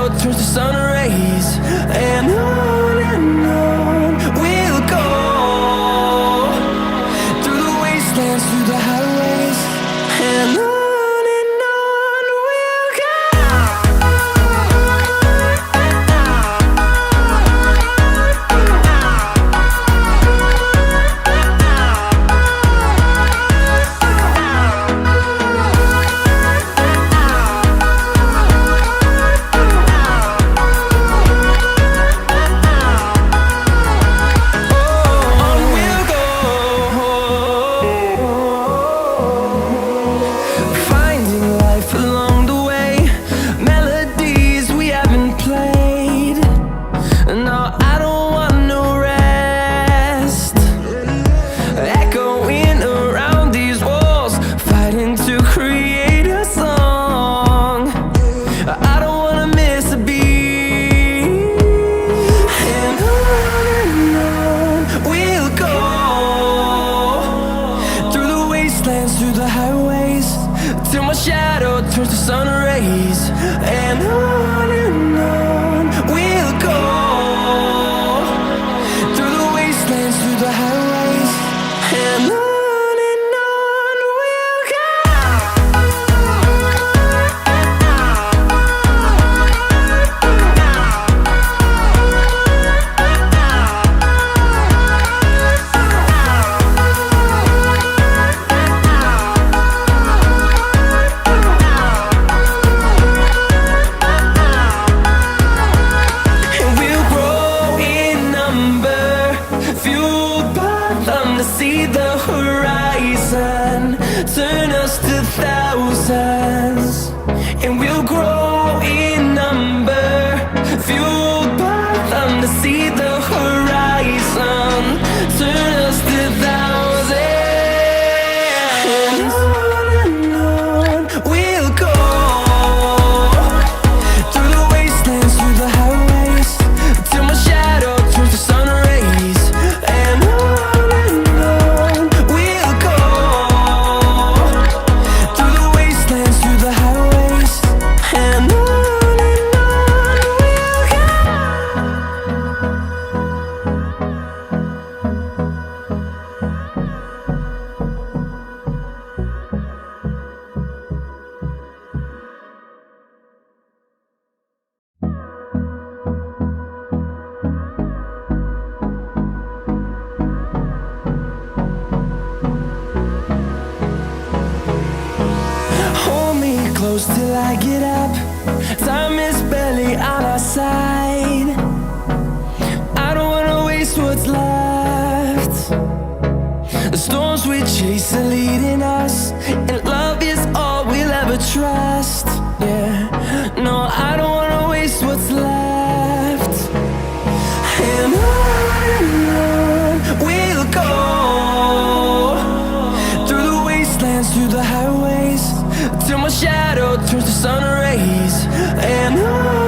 shadow turns to sun rays, and on we'll go, through the wastelands, through the highways, and on we'll go. Through the highways, till my shadow turns to sun rays, and on we'll go, through the wastelands, through the highways, and on we'll go. See the horizon turn us to thousands, and we'll grow in number, fueled by them to see the horizon turn us to thousands, and on we'll go, through the wastelands, through the highways, till my shadow turns to sun rays, and close till I get up. Time is barely on our side. I don't wanna waste what's left. The storms we chase are leading us, and love is all we'll ever trust. Yeah, no, I don't wanna waste what's left. And on we'll go, through the wastelands, through the highways, till my shadow turns to sun rays, and on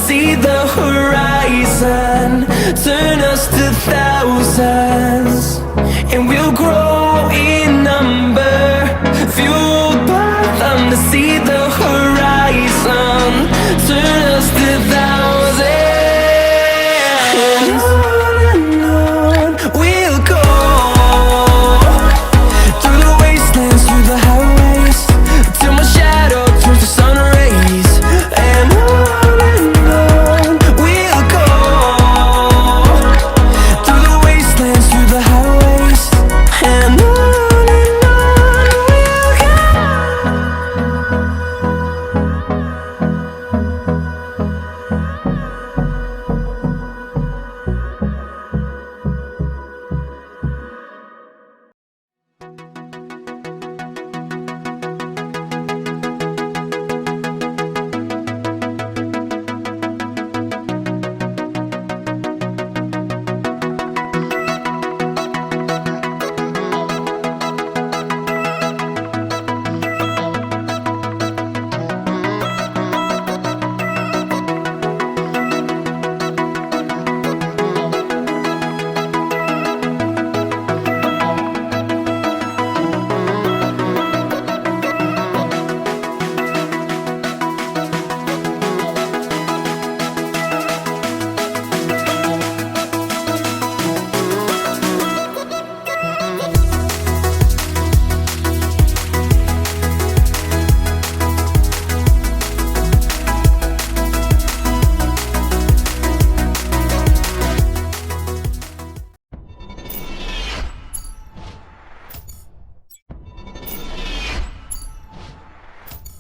see the horizon.